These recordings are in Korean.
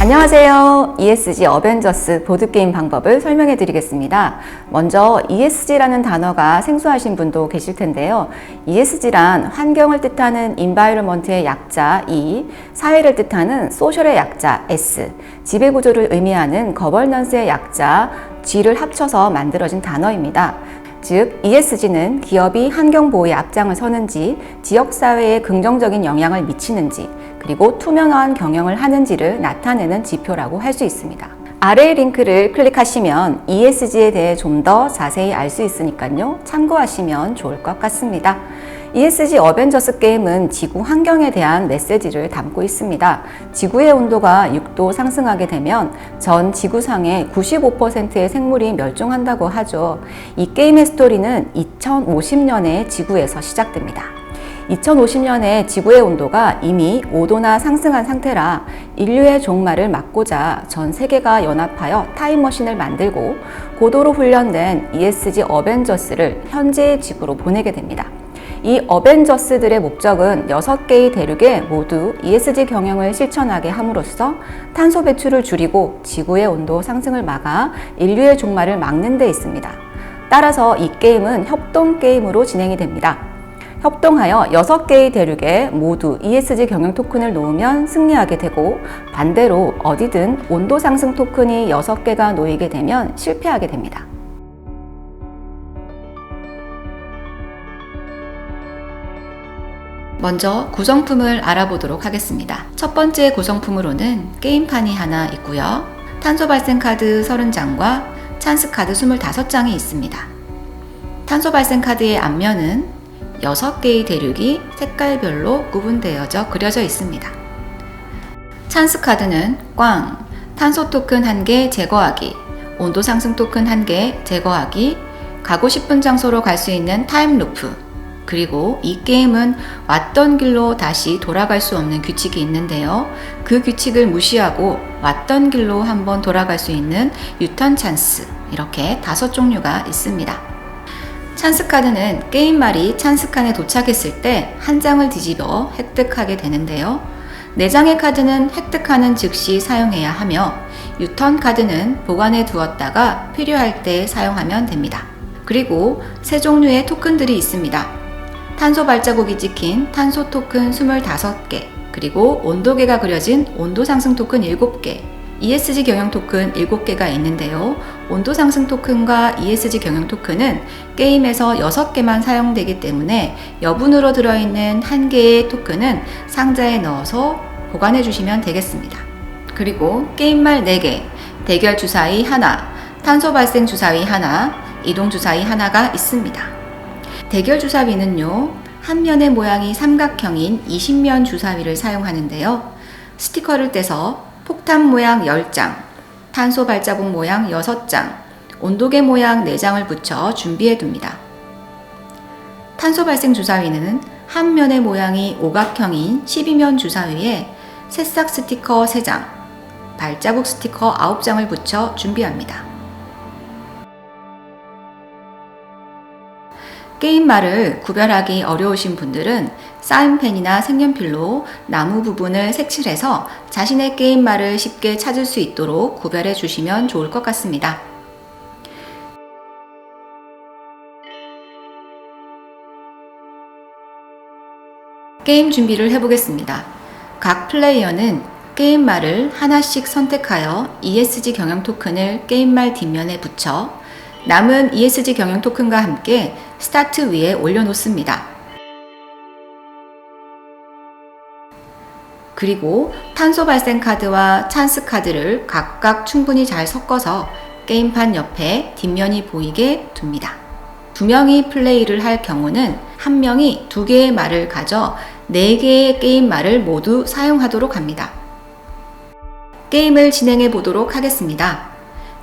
안녕하세요. ESG 어벤져스 보드게임 방법을 설명해 드리겠습니다. 먼저 ESG라는 단어가 생소하신 분도 계실 텐데요. ESG란 환경을 뜻하는 environment의 약자 E, 사회를 뜻하는 social의 약자 S, 지배구조를 의미하는 governance의 약자 G를 합쳐서 만들어진 단어입니다. 즉, ESG는 기업이 환경보호에 앞장을 서는지, 지역사회에 긍정적인 영향을 미치는지, 그리고 투명한 경영을 하는지를 나타내는 지표라고 할 수 있습니다. 아래의 링크를 클릭하시면 ESG에 대해 좀 더 자세히 알 수 있으니까요. 참고하시면 좋을 것 같습니다. ESG 어벤져스 게임은 지구 환경에 대한 메시지를 담고 있습니다. 지구의 온도가 6도 상승하게 되면 전 지구상의 95%의 생물이 멸종한다고 하죠. 이 게임의 스토리는 2050년에 지구에서 시작됩니다. 2050년에 지구의 온도가 이미 5도나 상승한 상태라 인류의 종말을 막고자 전 세계가 연합하여 타임머신을 만들고 고도로 훈련된 ESG 어벤져스를 현재의 지구로 보내게 됩니다. 이 어벤져스들의 목적은 6개의 대륙에 모두 ESG 경영을 실천하게 함으로써 탄소 배출을 줄이고 지구의 온도 상승을 막아 인류의 종말을 막는 데 있습니다. 따라서 이 게임은 협동 게임으로 진행이 됩니다. 협동하여 6개의 대륙에 모두 ESG 경영 토큰을 놓으면 승리하게 되고 반대로 어디든 온도 상승 토큰이 6개가 놓이게 되면 실패하게 됩니다. 먼저 구성품을 알아보도록 하겠습니다. 첫 번째 구성품으로는 게임판이 하나 있고요. 탄소 발생 카드 30장과 찬스 카드 25장이 있습니다. 탄소 발생 카드의 앞면은 6개의 대륙이 색깔별로 구분되어져 그려져 있습니다. 찬스 카드는 꽝, 탄소 토큰 1개 제거하기, 온도 상승 토큰 1개 제거하기, 가고 싶은 장소로 갈 수 있는 타임 루프, 그리고 이 게임은 왔던 길로 다시 돌아갈 수 없는 규칙이 있는데요. 그 규칙을 무시하고 왔던 길로 한번 돌아갈 수 있는 유턴 찬스, 이렇게 5종류가 있습니다. 찬스 카드는 게임 말이 찬스 칸에 도착했을 때 한 장을 뒤집어 획득하게 되는데요. 4장의 카드는 획득하는 즉시 사용해야 하며 유턴 카드는 보관해 두었다가 필요할 때 사용하면 됩니다. 그리고 3종류의 토큰들이 있습니다. 탄소 발자국이 찍힌 탄소 토큰 25개, 그리고 온도계가 그려진 온도 상승 토큰 7개, ESG 경영 토큰 7개가 있는데요. 온도 상승 토큰과 ESG 경영 토큰은 게임에서 6개만 사용되기 때문에 여분으로 들어있는 1개의 토큰은 상자에 넣어서 보관해 주시면 되겠습니다. 그리고 게임 말 4개, 대결 주사위 하나, 탄소 발생 주사위 하나, 이동 주사위 하나가 있습니다. 대결 주사위는요, 한 면의 모양이 삼각형인 20면 주사위를 사용하는데요. 스티커를 떼서 폭탄 모양 10장, 탄소 발자국 모양 6장, 온도계 모양 4장을 붙여 준비해 둡니다. 탄소 발생 주사위는 한 면의 모양이 오각형인 12면 주사위에 새싹 스티커 3장, 발자국 스티커 9장을 붙여 준비합니다. 게임 말을 구별하기 어려우신 분들은 사인펜이나 색연필로 나무 부분을 색칠해서 자신의 게임 말을 쉽게 찾을 수 있도록 구별해 주시면 좋을 것 같습니다. 게임 준비를 해보겠습니다. 각 플레이어는 게임 말을 하나씩 선택하여 ESG 경영 토큰을 게임 말 뒷면에 붙여 남은 ESG 경영 토큰과 함께 스타트 위에 올려놓습니다. 그리고 탄소 발생 카드와 찬스 카드를 각각 충분히 잘 섞어서 게임판 옆에 뒷면이 보이게 둡니다. 2명이 플레이를 할 경우는 1명이 2개의 말을 가져 4개의 게임 말을 모두 사용하도록 합니다. 게임을 진행해 보도록 하겠습니다.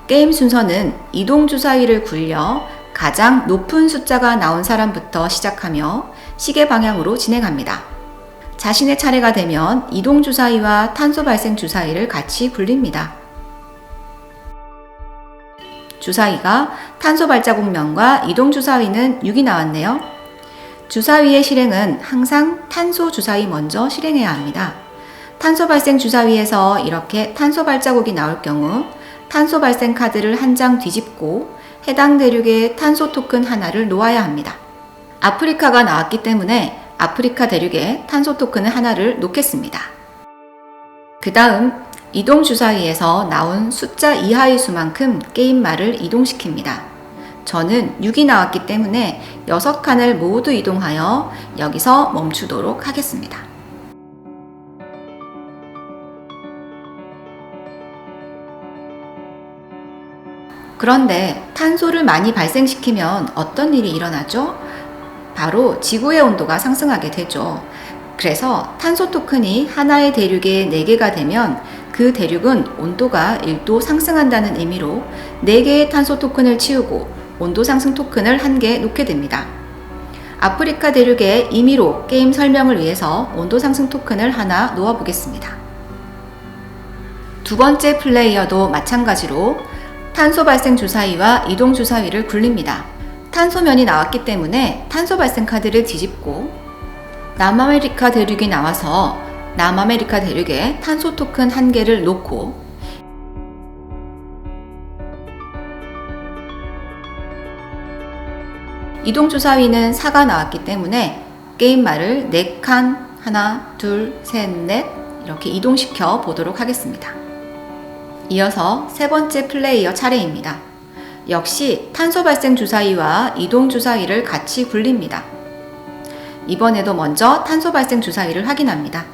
게임 순서는 이동 주사위를 굴려 가장 높은 숫자가 나온 사람부터 시작하며 시계 방향으로 진행합니다. 자신의 차례가 되면 이동 주사위와 탄소 발생 주사위를 같이 굴립니다. 주사위가 탄소 발자국 면과 이동 주사위는 6이 나왔네요. 주사위의 실행은 항상 탄소 주사위 먼저 실행해야 합니다. 탄소 발생 주사위에서 이렇게 탄소 발자국이 나올 경우 탄소 발생 카드를 한 장 뒤집고 해당 대륙에 탄소 토큰 하나를 놓아야 합니다. 아프리카가 나왔기 때문에 아프리카 대륙에 탄소 토큰을 하나를 놓겠습니다. 그 다음 이동 주사위에서 나온 숫자 이하의 수만큼 게임말을 이동시킵니다. 저는 6이 나왔기 때문에 6칸을 모두 이동하여 여기서 멈추도록 하겠습니다. 그런데 탄소를 많이 발생시키면 어떤 일이 일어나죠? 바로 지구의 온도가 상승하게 되죠. 그래서 탄소 토큰이 하나의 대륙에 4개가 되면 그 대륙은 온도가 1도 상승한다는 의미로 4개의 탄소 토큰을 치우고 온도 상승 토큰을 1개 놓게 됩니다. 아프리카 대륙에 임의로 게임 설명을 위해서 온도 상승 토큰을 하나 놓아 보겠습니다. 두 번째 플레이어도 마찬가지로 탄소 발생 주사위와 이동 주사위를 굴립니다. 탄소면이 나왔기 때문에 탄소 발생 카드를 뒤집고 남아메리카 대륙이 나와서 남아메리카 대륙에 탄소 토큰 1개를 놓고 이동 주사위는 4가 나왔기 때문에 게임말을 4칸 하나, 둘, 셋, 넷 이렇게 이동시켜 보도록 하겠습니다. 이어서 세 번째 플레이어 차례입니다. 역시 탄소 발생 주사위와 이동 주사위를 같이 굴립니다. 이번에도 먼저 탄소 발생 주사위를 확인합니다.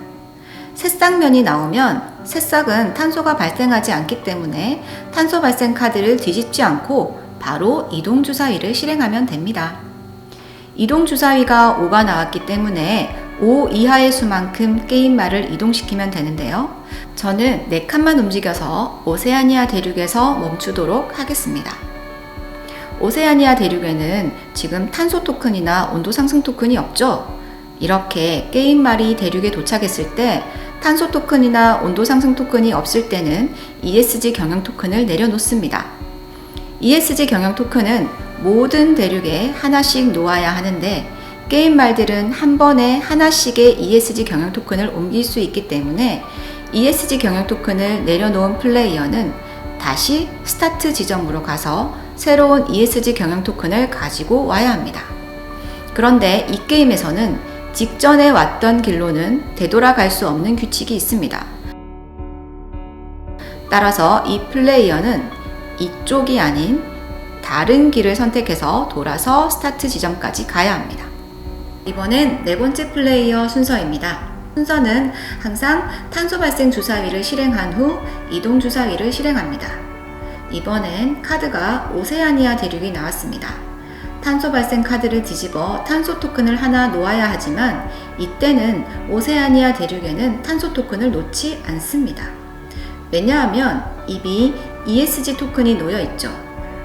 새싹면이 나오면 새싹은 탄소가 발생하지 않기 때문에 탄소 발생 카드를 뒤집지 않고 바로 이동 주사위를 실행하면 됩니다. 이동 주사위가 5가 나왔기 때문에 5 이하의 수만큼 게임말을 이동시키면 되는데요. 저는 4칸만 움직여서 오세아니아 대륙에서 멈추도록 하겠습니다. 오세아니아 대륙에는 지금 탄소 토큰이나 온도 상승 토큰이 없죠? 이렇게 게임말이 대륙에 도착했을 때 탄소 토큰이나 온도 상승 토큰이 없을 때는 ESG 경영 토큰을 내려놓습니다. ESG 경영 토큰은 모든 대륙에 하나씩 놓아야 하는데 게임말들은 한 번에 하나씩의 ESG 경영 토큰을 옮길 수 있기 때문에 ESG 경영 토큰을 내려놓은 플레이어는 다시 스타트 지점으로 가서 새로운 ESG 경영 토큰을 가지고 와야 합니다. 그런데 이 게임에서는 직전에 왔던 길로는 되돌아갈 수 없는 규칙이 있습니다. 따라서 이 플레이어는 이쪽이 아닌 다른 길을 선택해서 돌아서 스타트 지점까지 가야 합니다. 이번엔 네 번째 플레이어 순서입니다. 순서는 항상 탄소 발생 주사위를 실행한 후 이동 주사위를 실행합니다. 이번엔 카드가 오세아니아 대륙이 나왔습니다. 탄소 발생 카드를 뒤집어 탄소 토큰을 하나 놓아야 하지만 이때는 오세아니아 대륙에는 탄소 토큰을 놓지 않습니다. 왜냐하면 이미 ESG 토큰이 놓여 있죠.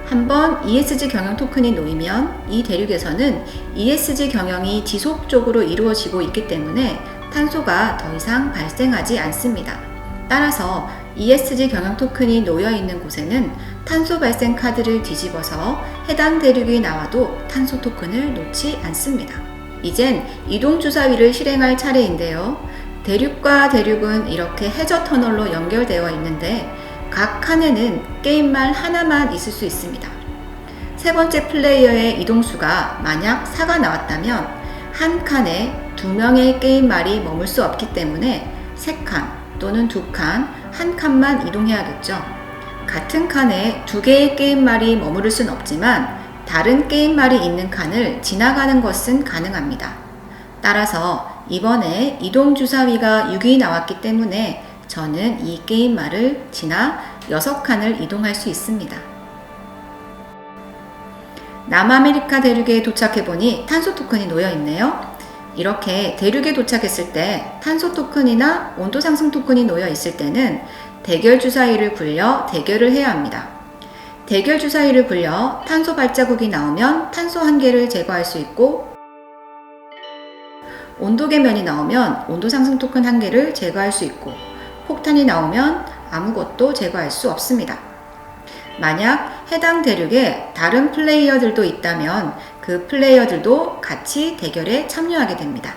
한번 ESG 경영 토큰이 놓이면 이 대륙에서는 ESG 경영이 지속적으로 이루어지고 있기 때문에 탄소가 더 이상 발생하지 않습니다. 따라서 ESG 경영 토큰이 놓여 있는 곳에는 탄소 발생 카드를 뒤집어서 해당 대륙이 나와도 탄소 토큰을 놓지 않습니다. 이젠 이동 주사위를 실행할 차례인데요. 대륙과 대륙은 이렇게 해저 터널로 연결되어 있는데 각 칸에는 게임말 하나만 있을 수 있습니다. 세 번째 플레이어의 이동수가 만약 4가 나왔다면 한 칸에 2명의 게임말이 머물 수 없기 때문에 3칸 또는 2칸, 한 칸만 이동해야겠죠. 같은 칸에 2개의 게임말이 머무를 순 없지만 다른 게임말이 있는 칸을 지나가는 것은 가능합니다. 따라서 이번에 이동 주사위가 6이 나왔기 때문에 저는 이 게임말을 지나 6칸을 이동할 수 있습니다. 남아메리카 대륙에 도착해보니 탄소 토큰이 놓여 있네요. 이렇게 대륙에 도착했을 때 탄소 토큰이나 온도 상승 토큰이 놓여 있을 때는 대결 주사위를 굴려 대결을 해야 합니다. 대결 주사위를 굴려 탄소 발자국이 나오면 탄소 1개를 제거할 수 있고 온도 계면이 나오면 온도 상승 토큰 1개를 제거할 수 있고 폭탄이 나오면 아무것도 제거할 수 없습니다. 만약 해당 대륙에 다른 플레이어들도 있다면 그 플레이어들도 같이 대결에 참여하게 됩니다.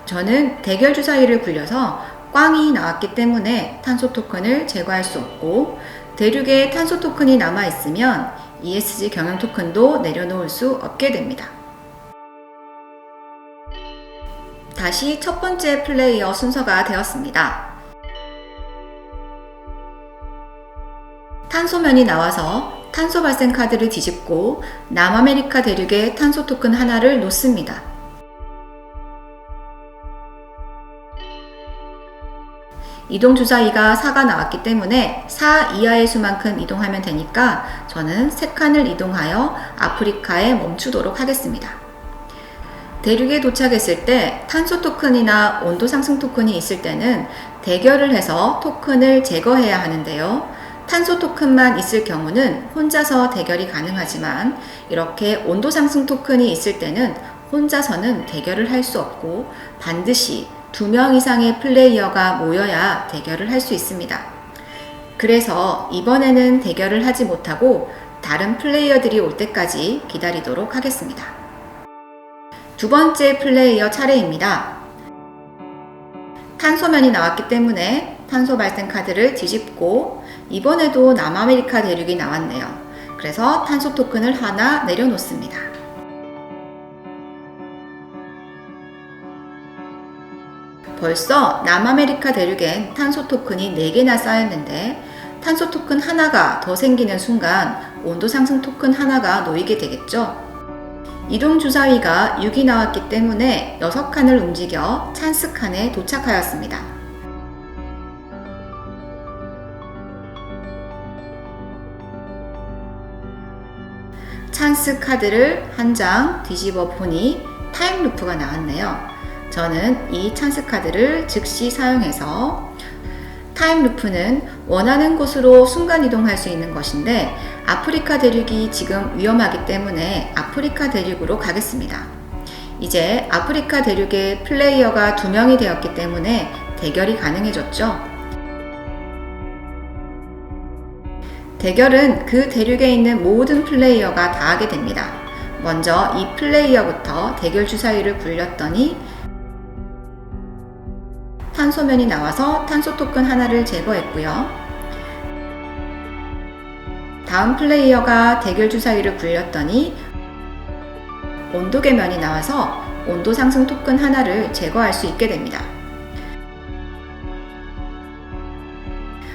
저는 대결 주사위를 굴려서 꽝이 나왔기 때문에 탄소 토큰을 제거할 수 없고, 대륙에 탄소 토큰이 남아있으면 ESG 경영 토큰도 내려놓을 수 없게 됩니다. 다시 첫 번째 플레이어 순서가 되었습니다. 탄소면이 나와서 탄소 발생 카드를 뒤집고 남아메리카 대륙에 탄소 토큰 하나를 놓습니다. 이동 주사위가 4가 나왔기 때문에 4 이하의 수만큼 이동하면 되니까 저는 3칸을 이동하여 아프리카에 멈추도록 하겠습니다. 대륙에 도착했을 때 탄소 토큰이나 온도 상승 토큰이 있을 때는 대결을 해서 토큰을 제거해야 하는데요. 탄소 토큰만 있을 경우는 혼자서 대결이 가능하지만 이렇게 온도 상승 토큰이 있을 때는 혼자서는 대결을 할 수 없고 반드시 2명 이상의 플레이어가 모여야 대결을 할 수 있습니다. 그래서 이번에는 대결을 하지 못하고 다른 플레이어들이 올 때까지 기다리도록 하겠습니다. 두 번째 플레이어 차례입니다. 탄소면이 나왔기 때문에 탄소 발생 카드를 뒤집고 이번에도 남아메리카 대륙이 나왔네요. 그래서 탄소 토큰을 하나 내려놓습니다. 벌써 남아메리카 대륙엔 탄소 토큰이 4개나 쌓였는데 탄소 토큰 하나가 더 생기는 순간 온도 상승 토큰 하나가 놓이게 되겠죠. 이동 주사위가 6이 나왔기 때문에 6칸을 움직여 찬스 칸에 도착하였습니다. 찬스 카드를 한 장 뒤집어 보니 타임 루프가 나왔네요. 저는 이 찬스 카드를 즉시 사용해서 타임 루프는 원하는 곳으로 순간 이동할 수 있는 것인데 아프리카 대륙이 지금 위험하기 때문에 아프리카 대륙으로 가겠습니다. 이제 아프리카 대륙에 플레이어가 2명이 되었기 때문에 대결이 가능해졌죠. 대결은 그 대륙에 있는 모든 플레이어가 다 하게 됩니다. 먼저 이 플레이어부터 대결 주사위를 굴렸더니 탄소면이 나와서 탄소 토큰 하나를 제거했고요. 다음 플레이어가 대결 주사위를 굴렸더니 온도계면이 나와서 온도 상승 토큰 하나를 제거할 수 있게 됩니다.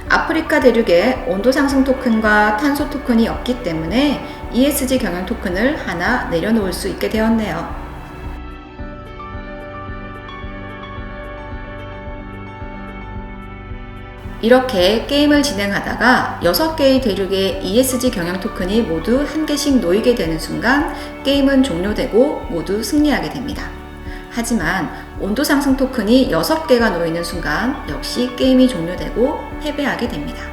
아프리카 대륙에 온도 상승 토큰과 탄소 토큰이 없기 때문에 ESG 경영 토큰을 하나 내려놓을 수 있게 되었네요. 이렇게 게임을 진행하다가 6개의 대륙의 ESG 경영 토큰이 모두 1개씩 놓이게 되는 순간 게임은 종료되고 모두 승리하게 됩니다. 하지만 온도 상승 토큰이 6개가 놓이는 순간 역시 게임이 종료되고 패배하게 됩니다.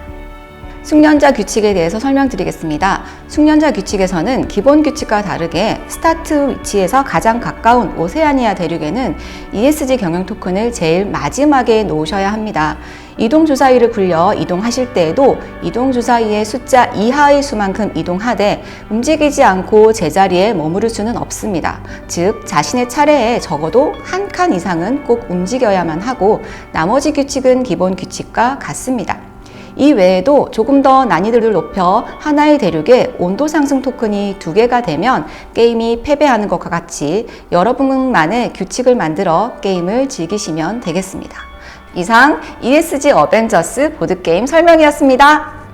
숙련자 규칙에 대해서 설명드리겠습니다. 숙련자 규칙에서는 기본 규칙과 다르게 스타트 위치에서 가장 가까운 오세아니아 대륙에는 ESG 경영 토큰을 제일 마지막에 놓으셔야 합니다. 이동 주사위를 굴려 이동하실 때에도 이동 주사위의 숫자 이하의 수만큼 이동하되 움직이지 않고 제자리에 머무를 수는 없습니다. 즉 자신의 차례에 적어도 한 칸 이상은 꼭 움직여야만 하고 나머지 규칙은 기본 규칙과 같습니다. 이 외에도 조금 더 난이도를 높여 하나의 대륙에 온도 상승 토큰이 2개가 되면 게임이 패배하는 것과 같이 여러분만의 규칙을 만들어 게임을 즐기시면 되겠습니다. 이상 ESG 어벤져스 보드게임 설명이었습니다.